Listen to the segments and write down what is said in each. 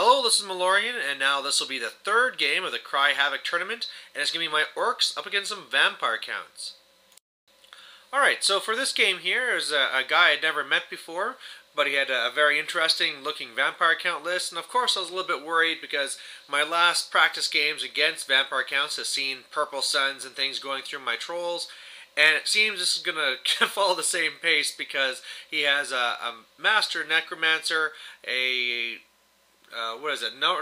Hello, this is Malorian, and now this will be the third game of the Cry Havoc tournament, and it's going to be my Orcs up against some Vampire Counts. Alright, so for this game here is a guy I'd never met before, but he had a very interesting looking Vampire Count list, and of course I was a little bit worried because my last practice games against Vampire Counts has seen purple suns and things going through my trolls, and it seems this is going to follow the same pace because he has a Master Necromancer,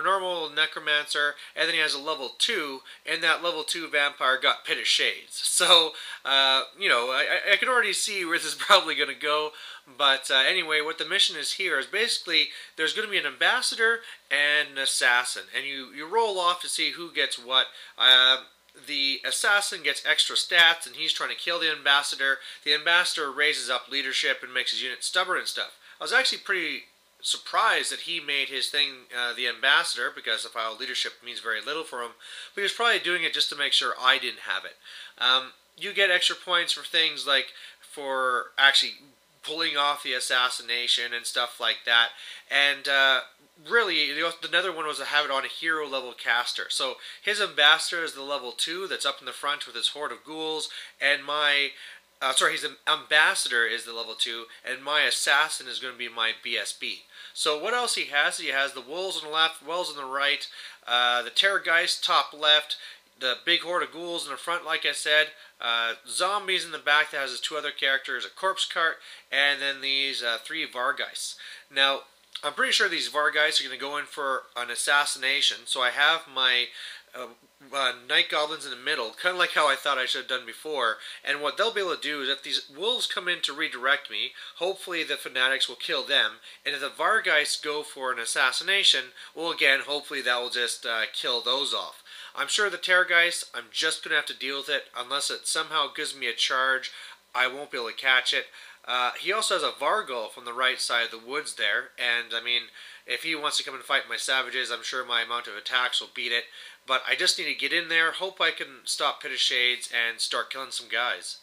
normal Necromancer, and then he has a level 2, and that level 2 vampire got Pit of Shades. So, I can already see where this is probably going to go, but anyway, what the mission is here is basically there's going to be an Ambassador and an Assassin, and you roll off to see who gets what. The Assassin gets extra stats, and he's trying to kill the Ambassador. The Ambassador raises up leadership and makes his unit stubborn and stuff. I was actually pretty surprised that he made his thing the Ambassador, because the file leadership means very little for him, but he was probably doing it just to make sure I didn't have it. You get extra points for things like for actually pulling off the assassination and stuff like that, and really another one was to have it on a hero level caster. So his Ambassador is the level 2 that's up in the front with his horde of ghouls, and my his Ambassador is the level 2, and my Assassin is going to be my BSB. So what else he has? He has the Wolves on the left, Wolves on the right, the Terrorgeist top left, the big horde of ghouls in the front, like I said, zombies in the back that has his 2 other characters, a corpse cart, and then these 3 Vargeists. Now, I'm pretty sure these Vargeists are going to go in for an assassination, so I have my Night Goblins in the middle, kind of like how I thought I should have done before, and what they'll be able to do is if these wolves come in to redirect me, hopefully the Fanatics will kill them, and if the Vargeists go for an assassination, well again, hopefully that will just kill those off. I'm sure the Terrorgeist, I'm just going to have to deal with it, unless it somehow gives me a charge, I won't be able to catch it. He also has a Vargulf on the right side of the woods there, and I mean, if he wants to come and fight my savages, I'm sure my amount of attacks will beat it. But I just need to get in there, hope I can stop Pit of Shades, and start killing some guys.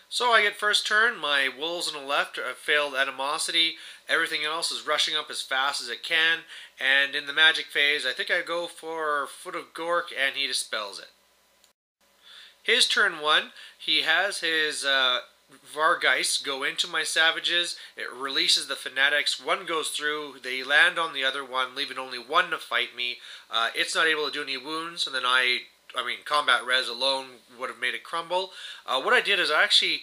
So I get first turn, my wolves on the left have failed Animosity, everything else is rushing up as fast as it can, and in the magic phase, I think I go for Foot of Gork, and he dispels it. His turn 1, he has his Vargeists go into my savages, it releases the Fanatics, one goes through, they land on the other one, leaving only one to fight me. It's not able to do any wounds, and then combat res alone would have made it crumble. What I did is I actually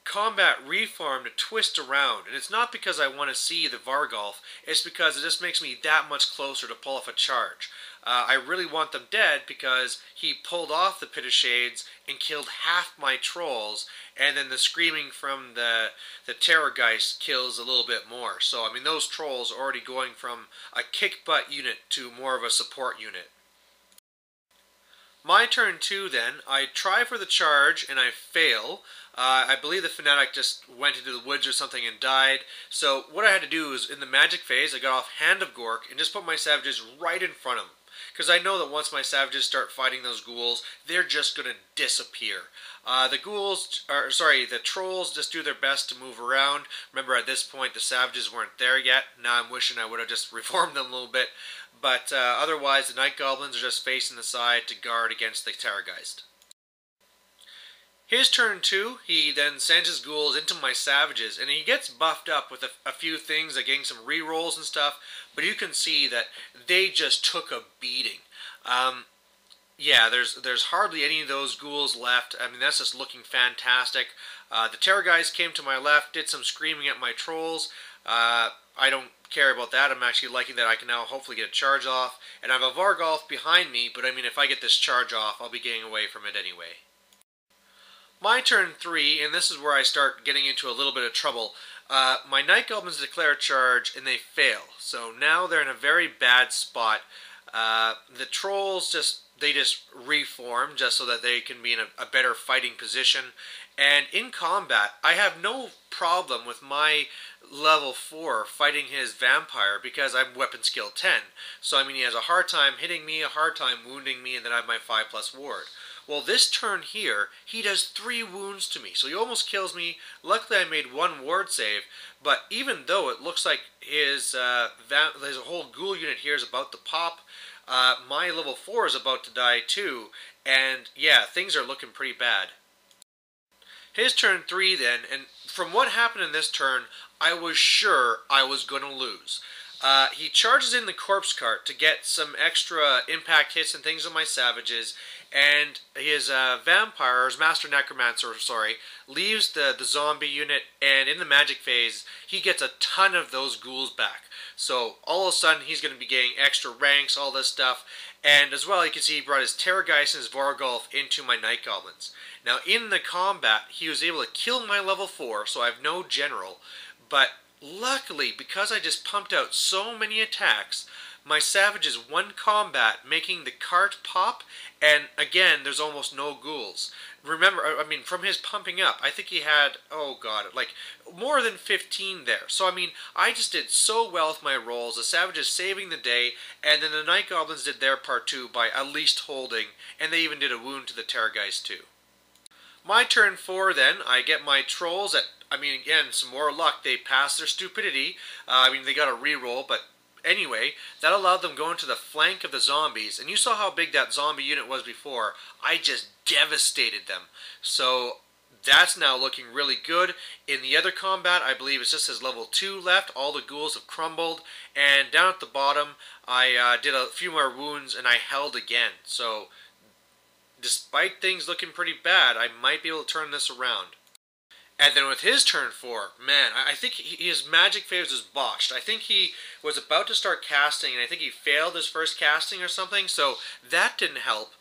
combat reform to twist around, and it's not because I want to see the Vargulf, it's because it just makes me that much closer to pull off a charge. I really want them dead because he pulled off the Pit of Shades and killed half my trolls, and then the screaming from the Terrorgeist kills a little bit more. So, I mean, those trolls are already going from a kick-butt unit to more of a support unit. My turn 2 then, I try for the charge and I fail. I believe the Fanatic just went into the woods or something and died. So what I had to do is, in the magic phase, I got off Hand of Gork and just put my savages right in front of him. Because I know that once my savages start fighting those ghouls, they're just going to disappear. The trolls just do their best to move around. Remember, at this point, the savages weren't there yet. Now I'm wishing I would have just reformed them a little bit. But otherwise, the Night Goblins are just facing the side to guard against the Terrorgeist. His turn 2, he then sends his ghouls into my savages, and he gets buffed up with a few things, like getting some rerolls and stuff, but you can see that they just took a beating. Yeah, there's hardly any of those ghouls left. I mean, that's just looking fantastic. The Terrorgeist came to my left, did some screaming at my trolls. I don't care about that. I'm actually liking that I can now hopefully get a charge off, and I have a Vargulf behind me, but I mean, if I get this charge off, I'll be getting away from it anyway. My turn 3, and this is where I start getting into a little bit of trouble. My Night Goblins declare a charge, and they fail. So now they're in a very bad spot. The trolls just reform, just so that they can be in a better fighting position. And in combat, I have no problem with my level 4 fighting his vampire, because I'm weapon skill 10. So I mean, he has a hard time hitting me, a hard time wounding me, and then I have my 5+ ward. Well, this turn here, he does 3 wounds to me, so he almost kills me. Luckily, I made 1 ward save, but even though it looks like his whole ghoul unit here is about to pop, my level 4 is about to die too, and yeah, things are looking pretty bad. His turn 3 then, and from what happened in this turn, I was sure I was going to lose. He charges in the corpse cart to get some extra impact hits and things on my savages, and his vampire, his master necromancer, sorry, leaves the zombie unit, and in the magic phase, he gets a ton of those ghouls back. So all of a sudden, he's going to be getting extra ranks, all this stuff, and as well, you can see he brought his Terrorgeist and his Vargolf into my Night Goblins. Now, in the combat, he was able to kill my level 4, so I have no general, but luckily, because I just pumped out so many attacks, my savages won combat, making the cart pop, and again, there's almost no ghouls. Remember, I mean, from his pumping up, I think he had, oh god, like, more than 15 there. So, I mean, I just did so well with my rolls, the savages saving the day, and then the Night Goblins did their part too by at least holding, and they even did a wound to the Terrorgeist too. My turn 4 then, I get my trolls at, I mean, again, some more luck. They passed their stupidity. I mean, they got a reroll, but anyway, that allowed them going to the flank of the zombies. And you saw how big that zombie unit was before. I just devastated them. So that's now looking really good. In the other combat, I believe it's just his level 2 left. All the ghouls have crumbled. And down at the bottom, I did a few more wounds, and I held again. So despite things looking pretty bad, I might be able to turn this around. And then with his turn 4, man, I think his magic phase was botched. I think he was about to start casting, and I think he failed his first casting or something, so that didn't help.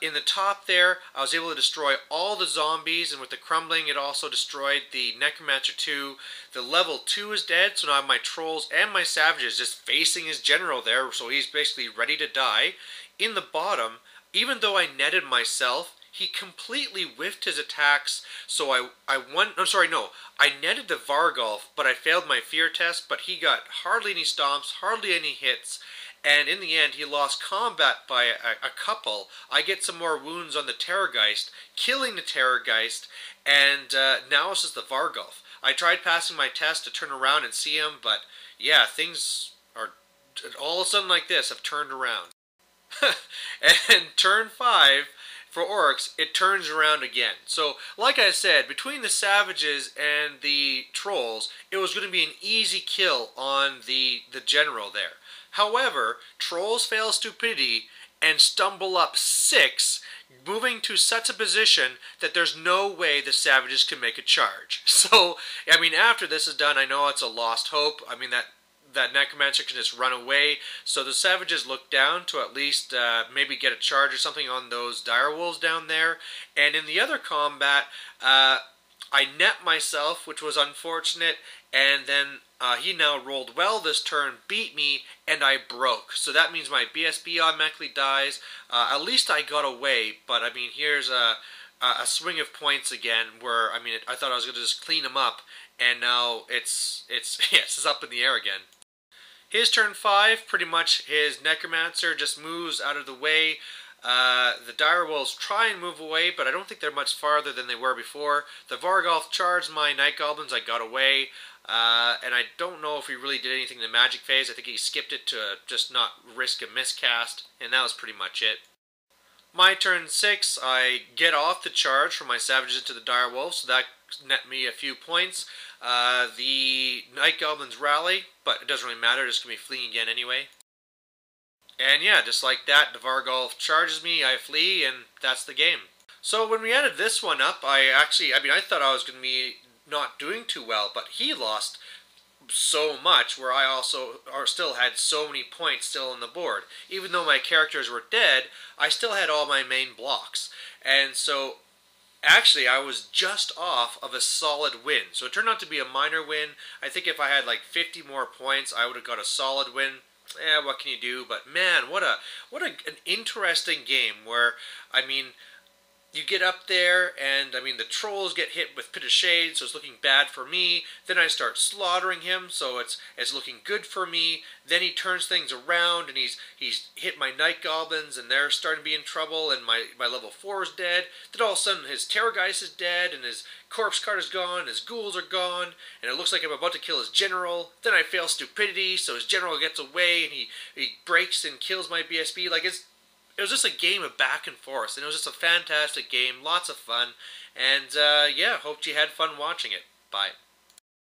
In the top there, I was able to destroy all the zombies, and with the crumbling, it also destroyed the Necromancer 2. The level 2 is dead, so now I have my trolls and my savages just facing his general there, so he's basically ready to die. In the bottom, even though I netted myself, he completely whiffed his attacks, so I won. I'm sorry, no. I netted the Vargolf, but I failed my fear test, but he got hardly any stomps, hardly any hits, and in the end, he lost combat by a couple. I get some more wounds on the Terrorgeist, killing the Terrorgeist, and now it's just the Vargolf. I tried passing my test to turn around and see him, but yeah, things are all of a sudden like this have turned around. And turn 5, for Orcs, it turns around again. So, like I said, between the Savages and the Trolls, it was going to be an easy kill on the General there. However, Trolls fail Stupidity and stumble up 6, moving to such a position that there's no way the Savages can make a charge. So, I mean, after this is done, I know it's a lost hope. I mean, that Necromancer can just run away, so the Savages look down to at least maybe get a charge or something on those direwolves down there. And in the other combat, I net myself, which was unfortunate, and then he now rolled well this turn, beat me, and I broke. So that means my BSB automatically dies. At least I got away, but I mean, here's a swing of points again, where, I mean, I thought I was going to just clean him up, and now it's up in the air again. His turn 5, pretty much his Necromancer just moves out of the way. The direwolves try and move away, but I don't think they're much farther than they were before. The Vargolf charged my Night Goblins, I got away. And I don't know if he really did anything in the magic phase. I think he skipped it to just not risk a miscast, and that was pretty much it. My turn 6, I get off the charge from my Savages into the direwolves, so that net me a few points. The Night Goblins rally, but it doesn't really matter, just going to be fleeing again anyway. And yeah, just like that, the Vargolf charges me, I flee, and that's the game. So when we added this one up, I thought I was going to be not doing too well, but he lost so much, where I also still had so many points still on the board. Even though my characters were dead, I still had all my main blocks. And so actually, I was just off of a solid win. So it turned out to be a minor win. I think if I had like 50 more points, I would have got a solid win. What can you do? But man, what an interesting game where, I mean, you get up there, and I mean the trolls get hit with Pit of Shade, so it's looking bad for me. Then I start slaughtering him, so it's looking good for me. Then he turns things around, and he's hit my Night Goblins, and they're starting to be in trouble. And my level 4 is dead. Then all of a sudden his Terrorgeist is dead, and his Corpse Card is gone, and his Ghouls are gone, and it looks like I'm about to kill his General. Then I fail Stupidity, so his General gets away, and he breaks and kills my BSB. Like it was just a game of back and forth, and it was just a fantastic game, lots of fun, and yeah, hope you had fun watching it. Bye.